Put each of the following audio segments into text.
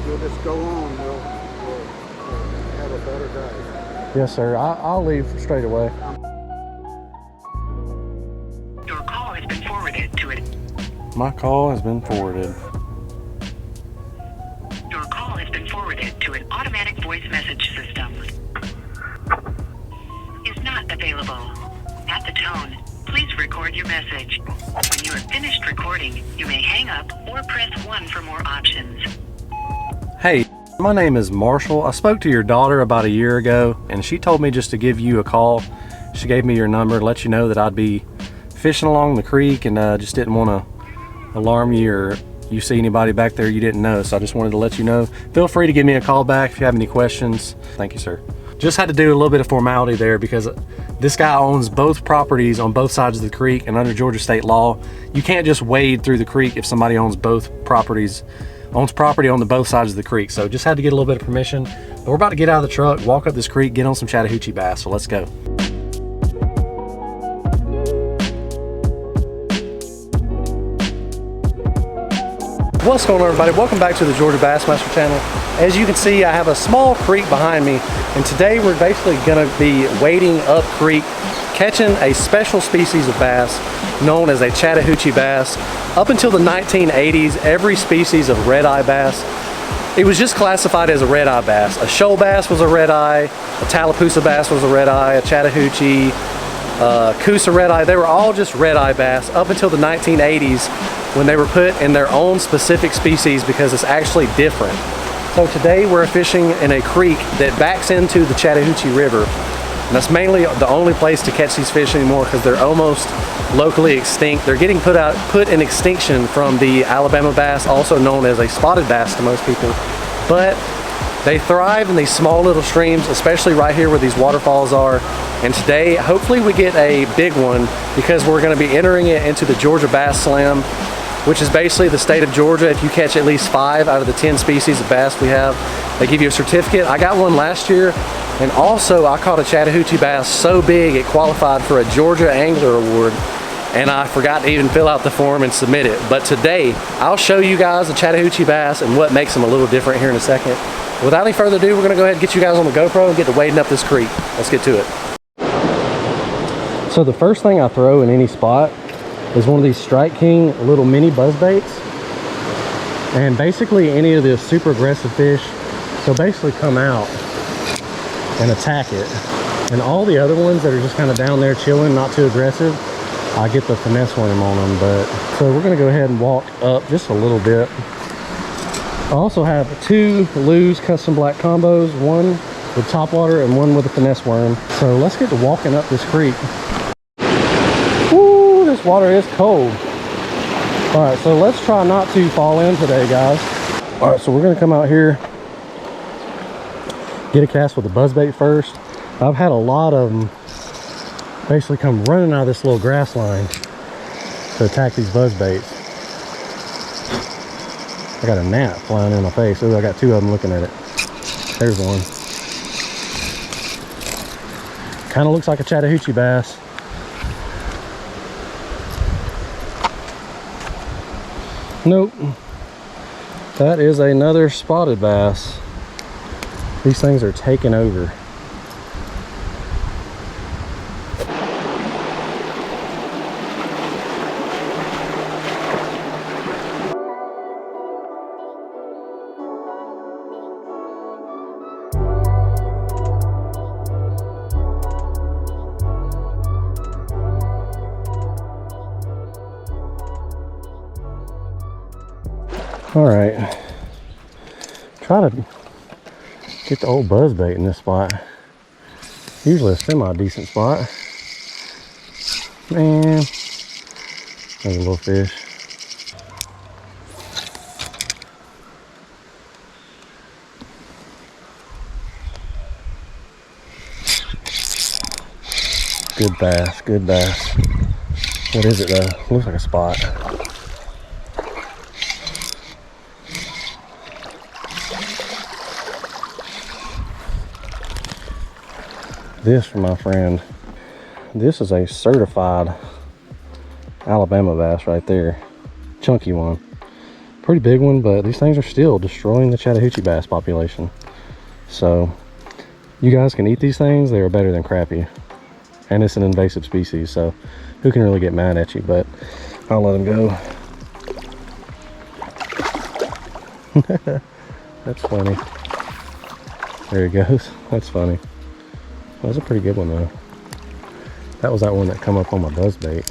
you'll just go on, we'll have a better day. Yes, sir. I'll leave straight away. Your call has been forwarded to it. My call has been forwarded. Your call has been forwarded to an automatic voice message system. Is not available. At the tone, please record your message. When you have finished recording, you may hang up or press 1 for more options. Hey, my name is Marshall. I spoke to your daughter about a year ago, and she told me just to give you a call. She gave me your number to let you know that I'd be fishing along the creek, and just didn't want to alarm you or you see anybody back there you didn't know. So I just wanted to let you know. Feel free to give me a call back if you have any questions. Thank you, sir. Just had to do a little bit of formality there because this guy owns both properties on both sides of the creek, and under Georgia state law, you can't just wade through the creek if somebody owns both properties, owns property on the both sides of the creek. So just had to get a little bit of permission. But we're about to get out of the truck, walk up this creek, get on some Chattahoochee bass. So let's go. What's going on, everybody? Welcome back to the Georgia Bassmaster channel. As you can see, I have a small creek behind me, and today we're basically going to be wading up creek, catching a special species of bass known as a Chattahoochee bass. Up until the 1980s, every species of red-eye bass, it was just classified as a red-eye bass. A shoal bass was a red-eye, a Tallapoosa bass was a red-eye, a Chattahoochee, Coosa red-eye, they were all just red-eye bass up until the 1980s when they were put in their own specific species because it's actually different. So today we're fishing in a creek that backs into the Chattahoochee River. And that's mainly the only place to catch these fish anymore because they're almost locally extinct. They're getting put in extinction from the Alabama bass, also known as a spotted bass to most people. But they thrive in these small little streams, especially right here where these waterfalls are. And today, hopefully we get a big one because we're going to be entering it into the Georgia Bass Slam, which is basically the state of Georgia. If you catch at least 5 out of the 10 species of bass we have, they give you a certificate. I got one last year, and also I caught a Chattahoochee bass so big it qualified for a Georgia Angler Award, and I forgot to even fill out the form and submit it. But today, I'll show you guys the Chattahoochee bass and what makes them a little different here in a second. Without any further ado, we're gonna go ahead and get you guys on the GoPro and get to wading up this creek. Let's get to it. So the first thing I throw in any spot is one of these Strike King little mini buzz baits. And basically any of the super aggressive fish, they'll basically come out and attack it. And all the other ones that are just kind of down there chilling, not too aggressive, I get the finesse worm on them. But so we're gonna go ahead and walk up just a little bit. I also have 2 LEWS custom black combos, one with topwater and one with a finesse worm. So let's get to walking up this creek. Woo, this water is cold. All right, so let's try not to fall in today, guys. All right, so we're gonna come out here, get a cast with the buzzbait first. I've had a lot of them basically come running out of this little grass line to attack these buzzbaits. I got a gnat flying in my face. Oh, I got 2 of them looking at it. There's one. Kind of looks like a Chattahoochee bass. Nope. That is another spotted bass. These things are taking over. All right, try to get the old buzzbait in this spot. Usually a semi-decent spot. Man, there's a little fish. Good bass, good bass. What is it though? Looks like a spot. This, my friend, this is a certified Alabama bass right there. Chunky one. pretty big one, but these things are still destroying the Chattahoochee bass population. So you guys can eat these things. They are better than crappie, and it's an invasive species, so who can really get mad at you? But I'll let them go. That's funny. There he goes. That's funny. That was a pretty good one though. That was that one that come up on my buzz bait.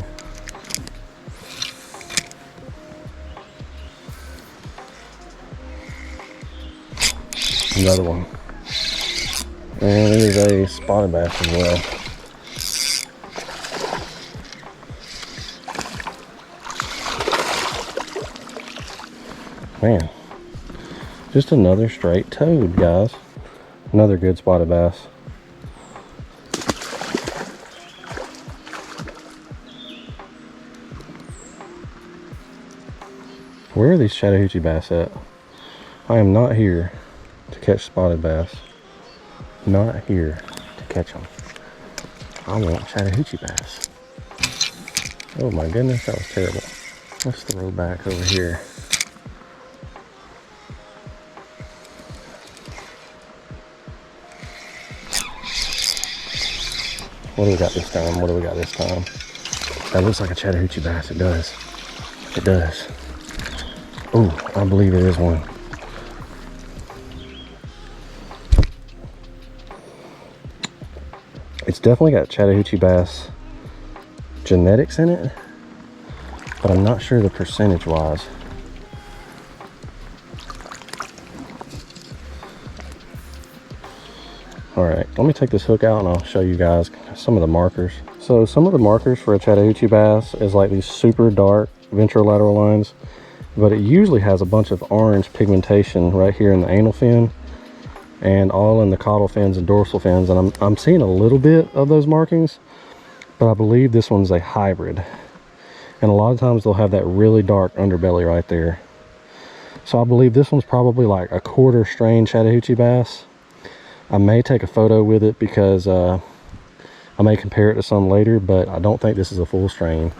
Another one. And it is a spotted bass as well. Man, just another straight toad, guys. Another good spotted bass. Where are these Chattahoochee bass at? I am not here to catch spotted bass. Not here to catch them. I want Chattahoochee bass. Oh my goodness, that was terrible. Let's throw back over here. What do we got this time? What do we got this time? That looks like a Chattahoochee bass. It does. It does. Oh, I believe it is one. It's definitely got Chattahoochee bass genetics in it, but I'm not sure the percentage wise. All right, let me take this hook out and I'll show you guys some of the markers. So some of the markers for a Chattahoochee bass is like these super dark ventrolateral lines, but it usually has a bunch of orange pigmentation right here in the anal fin and all in the caudal fins and dorsal fins. And I'm seeing a little bit of those markings, but I believe this one's a hybrid. And a lot of times they'll have that really dark underbelly right there. So I believe this one's probably like a quarter strain Chattahoochee bass. I may take a photo with it because I may compare it to some later, but I don't think this is a full strain.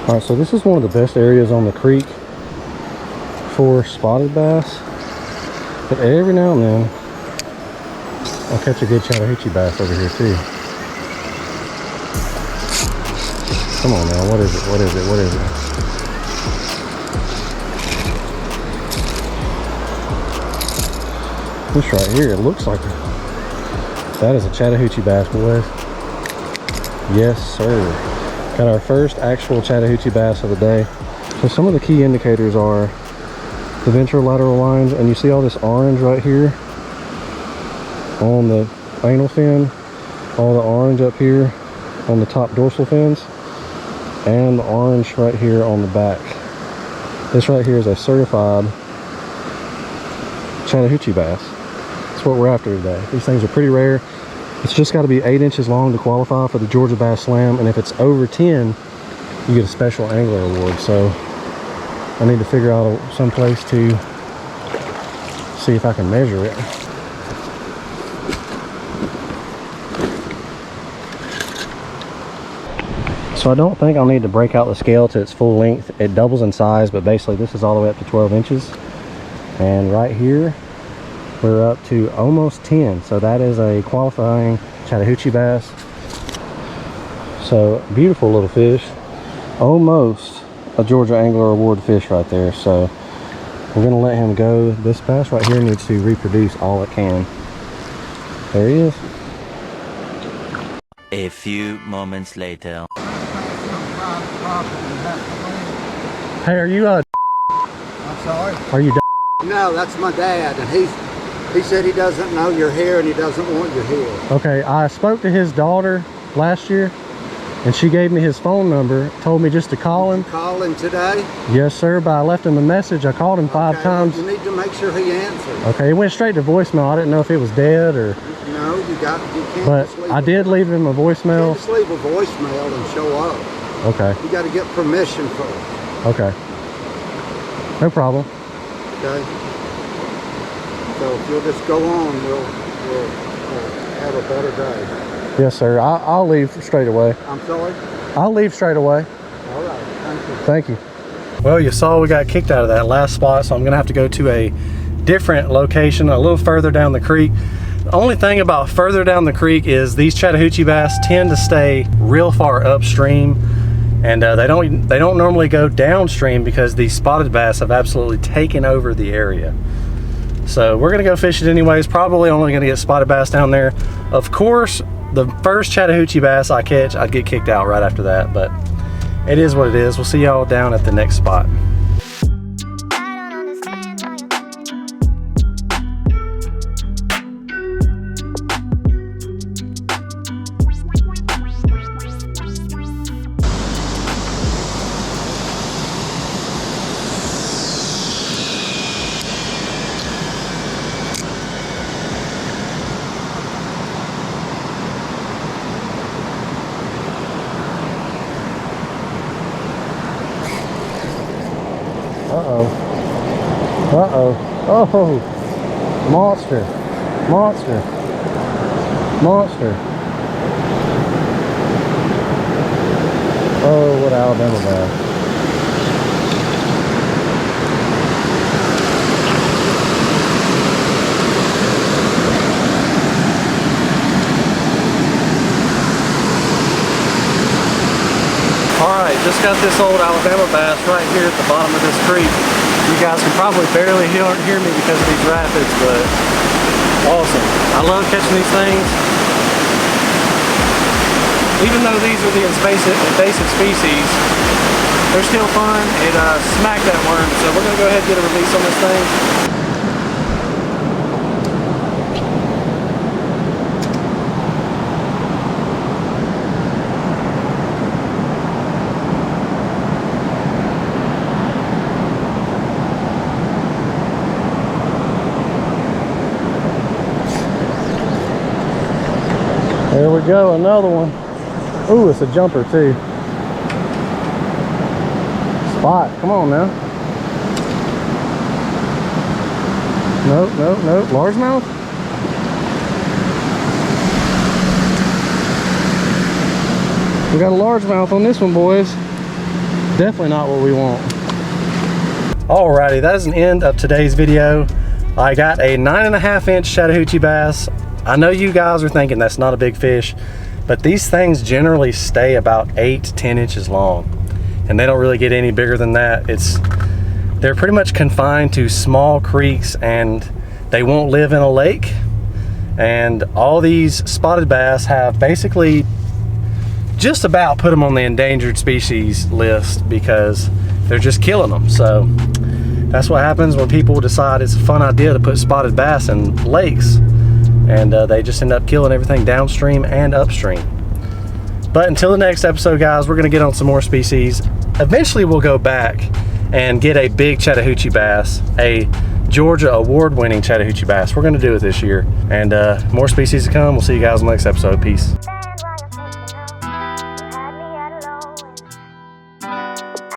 All right, so this is one of the best areas on the creek for spotted bass, but every now and then I'll catch a good Chattahoochee bass over here too. Come on now, what is it? What is it? What is it? This right here, it looks like that is a Chattahoochee bass, boys. Yes, sir. Got our first actual Chattahoochee bass of the day. So some of the key indicators are the ventrolateral lines, and you see all this orange right here on the anal fin, all the orange up here on the top dorsal fins, and the orange right here on the back. This right here is a certified Chattahoochee bass. That's what we're after today. These things are pretty rare. It's just got to be 8 inches long to qualify for the Georgia Bass Slam, and if it's over 10, you get a special angler award. So I need to figure out some place to see if I can measure it. So I don't think I'll need to break out the scale to its full length. It doubles in size, but basically this is all the way up to 12 inches. And right here, we're up to almost 10. So that is a qualifying Chattahoochee bass. So beautiful little fish. Almost a Georgia Angler Award fish right there. So we're gonna let him go. This bass right here needs to reproduce all it can. There he is. A few moments later. Hey, are you I'm sorry? are you No, that's my dad, and he said he doesn't know you're here and he doesn't want you here. Okay, I spoke to his daughter last year and she gave me his phone number, told me just to call him. Call him today? Yes, sir, but I left him a message. I called him 5 times. You need to make sure he answers. Okay, it went straight to voicemail. I didn't know if it was dead or... No, you can't But just leave I did leave him a You voicemail. can't just leave a voicemail and show up. Okay, You got to get permission first. okay. No problem. Okay? So if you'll just go on, we'll have a better day. Yes, sir. I'll leave straight away. I'm sorry? I'll leave straight away. All right, thank you. Thank you. Well, you saw we got kicked out of that last spot, so I'm gonna have to go to a different location a little further down the creek. The only thing about further down the creek is these Chattahoochee bass tend to stay real far upstream, and they don't normally go downstream because these spotted bass have absolutely taken over the area. So we're gonna go fish it anyways. Probably only gonna get spotted bass down there. Of course, the first Chattahoochee bass I catch, I'd get kicked out right after that, but it is what it is. We'll see y'all down at the next spot. Oh, monster, monster, monster. Oh, what Alabama bass. Alright, just got this old Alabama bass right here at the bottom of this creek. You guys can probably barely hear me because of these rapids, but awesome. I love catching these things. Even though these are the invasive species, they're still fun. It smacked that worm, so we're gonna go ahead and get a release on this thing. There we go, another one. Ooh, it's a jumper too. Spot, come on now. Nope, nope, nope. Largemouth? We got a largemouth on this one, boys. Definitely not what we want. Alrighty, that is an end of today's video. I got a 9.5-inch Chattahoochee bass. I know you guys are thinking that's not a big fish, but these things generally stay about 8 to 10 inches long, and they don't really get any bigger than that. They're pretty much confined to small creeks, and they won't live in a lake. And all these spotted bass have basically just about put them on the endangered species list because they're just killing them. So that's what happens when people decide it's a fun idea to put spotted bass in lakes. And they just end up killing everything downstream and upstream. But until the next episode, guys, we're gonna get on some more species. Eventually we'll go back and get a big Chattahoochee bass, a Georgia award-winning Chattahoochee bass. We're gonna do it this year. And more species to come. We'll see you guys in the next episode. Peace.